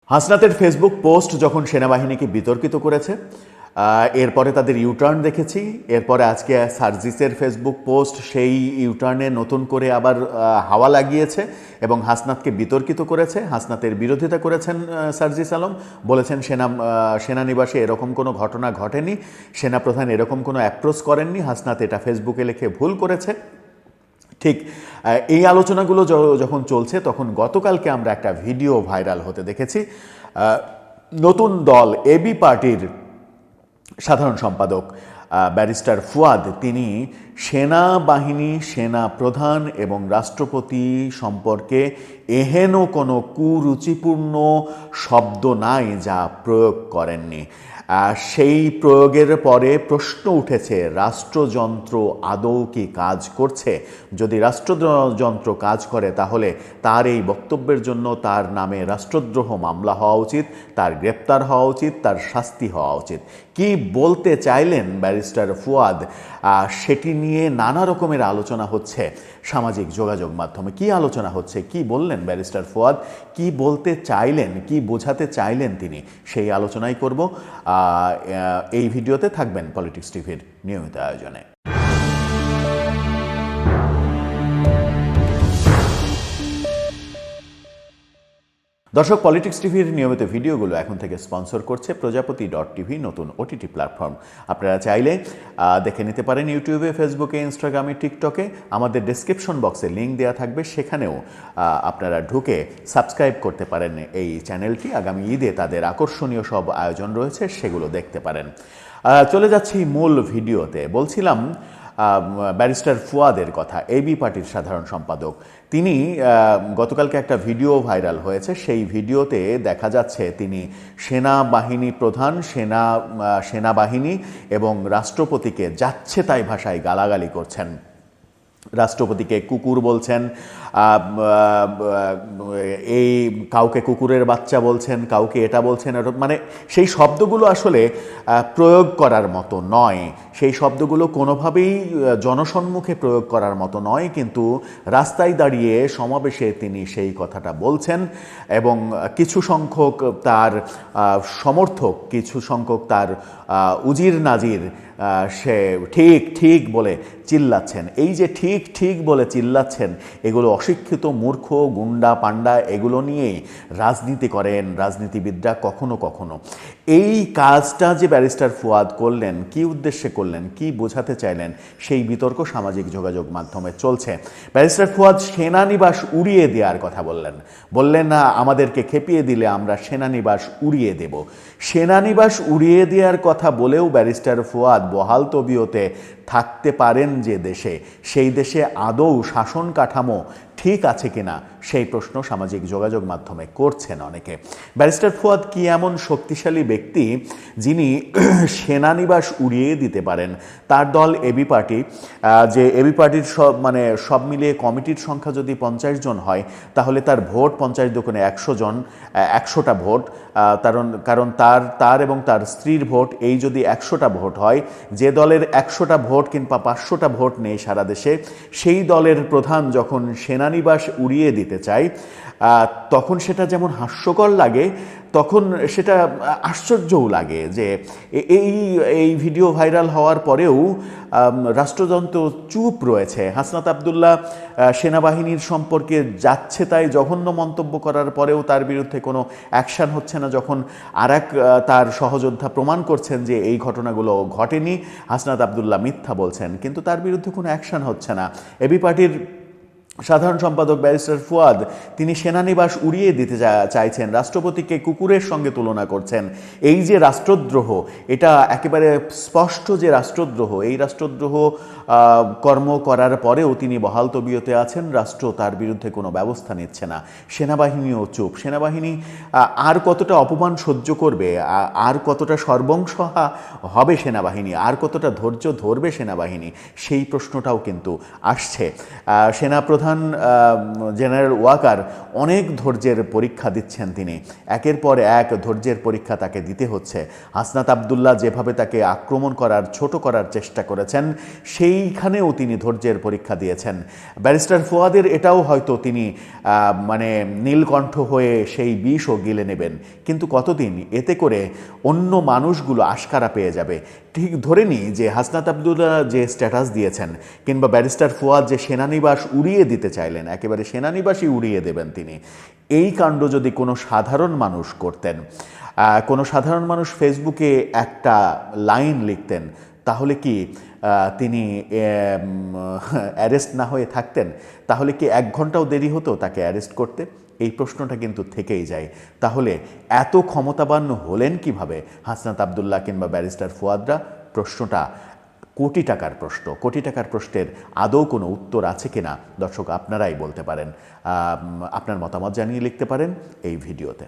হাসনাতের Facebook post যখন সেনাবাহিনীকে বিতর্কিত করেছে, এরপরে তাদের ইউটার্ন দেখেছি। এরপরে আজকে সার্জিসের ফেসবুক পোস্ট সেই ইউটার্নে নতুন করে আবার হাওয়া লাগিয়েছে এবং হাসনাতকে বিতর্কিত করেছে। হাসনাতের বিরোধিতা করেছেন সার্জিস আলম, বলেছেন সেনানিবাসে এরকম কোনো ঘটনা ঘটেনি, সেনাপ্রধান এরকম কোনো অ্যাপ্রোচ করেননি, হাসনাত এটা ফেসবুকে লিখে ভুল করেছে। ঠিক এই আলোচনাগুলো যখন চলছে তখন গতকালকে আমরা একটা ভিডিও ভাইরাল হতে দেখেছি। নতুন দল এবি পার্টির সাধারণ সম্পাদক ব্যারিস্টার ফুয়াদ তিনি সেনাবাহিনী, সেনা প্রধান এবং রাষ্ট্রপতি সম্পর্কে এহেন কোনো কুরুচিপূর্ণ শব্দ নাই যা প্রয়োগ করেননি। সেই প্রয়োগের পরে প্রশ্ন উঠেছে, রাষ্ট্রযন্ত্র আদৌ কি কাজ করছে? যদি রাষ্ট্রযন্ত্র কাজ করে তাহলে তার এই বক্তব্যের জন্য তার নামে রাষ্ট্রদ্রোহ মামলা হওয়া উচিত, তার গ্রেপ্তার হওয়া উচিত, তার শাস্তি হওয়া উচিত। কি বলতে চাইলেন ব্যারিস্টার ফুয়াদ, সেটি নিয়ে নানা রকমের আলোচনা হচ্ছে সামাজিক যোগাযোগ মাধ্যমে। কি আলোচনা হচ্ছে, কি বললেন ব্যারিস্টার ফুয়াদ, কি বলতে চাইলেন, কি বোঝাতে চাইলেন তিনি, সেই আলোচনাই করব। এই ভিডিওতে থাকবেন পলিটিক্স টিভির নিয়মিত আয়োজনে। দর্শক, পলিটিক্স টিভির নিয়মিত ভিডিওগুলো এখন থেকে স্পন্সর করছে প্রজাপতি.টিভি, নতুন ওটিটি প্ল্যাটফর্ম। আপনারা চাইলে দেখে নিতে পারেন ইউটিউবে, ফেসবুকে, ইনস্টাগ্রামে, টিকটকে। আমাদের ডেসক্রিপশন বক্সে লিঙ্ক দেওয়া থাকবে, সেখানেও আপনারা ঢুকে সাবস্ক্রাইব করতে পারেন এই চ্যানেলটি। আগামী ঈদে তাদের আকর্ষণীয় সব আয়োজন রয়েছে, সেগুলো দেখতে পারেন। চলে যাচ্ছি মূল ভিডিওতে। বলছিলাম ব্যারিস্টার ফুয়াদের কথা, এবি পার্টির সাধারণ সম্পাদক। তিনি গতকালকে একটা ভিডিও ভাইরাল হয়েছে, সেই ভিডিওতে দেখা যাচ্ছে তিনি সেনাবাহিনী প্রধান, সেনাবাহিনী এবং রাষ্ট্রপতিকে যাচ্ছে তাই ভাষায় গালাগালি করছেন। রাষ্ট্রপতিকে কুকুর বলছেন, এই কাউকে কুকুরের বাচ্চা বলছেন, কাউকে এটা বলছেন, মানে সেই শব্দগুলো আসলে প্রয়োগ করার মতো নয়, সেই শব্দগুলো কোনোভাবেই জনসম্মুখে প্রয়োগ করার মতো নয়, কিন্তু রাস্তায় দাঁড়িয়ে সমাবেশে তিনি সেই কথাটা বলছেন এবং কিছু সংখ্যক তার সমর্থক, কিছু সংখ্যক তার উজির নাজির সে ঠিক ঠিক বলে চিল্লাচ্ছেন। এই যে ঠিক ঠিক বলে চিল্লাচ্ছেন, এগুলো অশিক্ষিত, মূর্খ, গুন্ডা, পান্ডা, এগুলো নিয়েই রাজনীতি করেন রাজনীতিবিদরা কখনো কখনো। এই কাজটা যে ব্যারিস্টার ফুয়াদ করলেন, কি উদ্দেশ্যে করলেন, কি বোঝাতে চাইলেন, সেই বিতর্ক সামাজিক যোগাযোগ মাধ্যমে চলছে। ব্যারিস্টার ফুয়াদ সেনানিবাস উড়িয়ে দেওয়ার কথা বললেন না, আমাদেরকে খেপিয়ে দিলে আমরা সেনানিবাস উড়িয়ে দেব। সেনানিবাস উড়িয়ে দেওয়ার কথা বলেও ব্যারিস্টার ফুয়াদ বহাল তবিয়তে থাকতে পারেন যে দেশে, সেই দেশে আদৌ শাসন কাঠামো ঠিক আছে কিনা সেই প্রশ্ন সামাজিক যোগাযোগ মাধ্যমে করছেন অনেকে। ব্যারিস্টার ফুয়াদ কি এমন শক্তিশালী ব্যক্তি যিনি সেনানিবাস উড়িয়ে দিতে পারেন? তার দল এবি পার্টি, যে এবি পার্টির সব মিলিয়ে কমিটির সংখ্যা যদি 50 জন হয়, তাহলে তার ভোট 50 দোকানে 100 জন, 100টা ভোট। কারণ তার এবং তার স্ত্রীর ভোট, এই যদি 100টা ভোট হয়, যে দলের 100টা ভোট কিংবা 500টা ভোট নেই সারা দেশে, সেই দলের প্রধান যখন সেনানিবাস উড়িয়ে দিতে চায়, তখন সেটা যেমন হাস্যকর লাগে, তখন সেটা আশ্চর্যও লাগে যে এই ভিডিও ভাইরাল হওয়ার পরেও রাষ্ট্রযন্ত্র চুপ রয়েছে। হাসনাত আবদুল্লাহ সেনাবাহিনীর সম্পর্কে যাচ্ছে তাই জঘন্য মন্তব্য করার পরেও তার বিরুদ্ধে কোনো অ্যাকশান হচ্ছে না, যখন তার সহযোদ্ধা প্রমাণ করছেন যে এই ঘটনাগুলো ঘটেনি, হাসনাত আবদুল্লাহ মিথ্যা বলছেন, কিন্তু তার বিরুদ্ধে কোনো অ্যাকশান হচ্ছে না। এবি পার্টির সাধারণ সম্পাদক ব্যারিস্টার ফুয়াদ তিনি সেনানিবাস উড়িয়ে দিতে চাইছেন, রাষ্ট্রপতিকে কুকুরের সঙ্গে তুলনা করছেন। এই যে রাষ্ট্রদ্রোহ, এটা একেবারে স্পষ্ট যে রাষ্ট্রদ্রোহ। এই রাষ্ট্রদ্রোহ কর্ম করার পরেও তিনি বহাল তবিয়তে আছেন, রাষ্ট্র তার বিরুদ্ধে কোনো ব্যবস্থা নিচ্ছে না। সেনাবাহিনীও চুপ। সেনাবাহিনী আর কতটা অপমান সহ্য করবে, আর কতটা সর্বংসহা হবে সেনাবাহিনী, আর কতটা ধৈর্য ধরবে সেনাবাহিনী, সেই প্রশ্নটাও কিন্তু আসছে। সেনাপ্রধান প্রধান জেনারেল ওয়াকার অনেক ধৈর্যের পরীক্ষা দিচ্ছেন, তিনি একের পর এক ধৈর্যের পরীক্ষা তাকে দিতে হচ্ছে। হাসনাত আবদুল্লাহ যেভাবে তাকে আক্রমণ করার, ছোট করার চেষ্টা করেছেন, সেইখানেও তিনি ধৈর্যের পরীক্ষা দিয়েছেন। ব্যারিস্টার ফুয়াদের এটাও হয়তো তিনি মানে নীলকণ্ঠ হয়ে সেই বিষও গিলে নেবেন, কিন্তু কতদিন? এতে করে অন্য মানুষগুলো আশকারা পেয়ে যাবে। ঠিক ধরে নিই যে হাসনাত আবদুল্লাহ যে স্ট্যাটাস দিয়েছেন, কিংবা ব্যারিস্টার ফুয়াদ যে সেনানিবাস উড়িয়ে দিতে চাইলেন, একেবারে সেনানিবাসই উড়িয়ে দেবেন তিনি, এই কাণ্ড যদি কোনো সাধারণ মানুষ করতেন, কোনো সাধারণ মানুষ ফেসবুকে একটা লাইন লিখতেন, তাহলে কি তিনি অ্যারেস্ট না হয়ে থাকতেন? তাহলে কি 1 ঘন্টাও দেরি হতো তাকে অ্যারেস্ট করতে? এই প্রশ্নটা কিন্তু থেকেই যায়। তাহলে এত ক্ষমতাবান হলেন কিভাবে হাসনাত আবদুল্লাহ কিংবা ব্যারিস্টার ফুয়াদরা? প্রশ্নটা কোটি টাকার প্রশ্ন। কোটি টাকার প্রশ্নের আদৌ কোনো উত্তর আছে কিনা দর্শক আপনারাই বলতে পারেন। আপনার মতামত জানিয়ে লিখতে পারেন এই ভিডিওতে।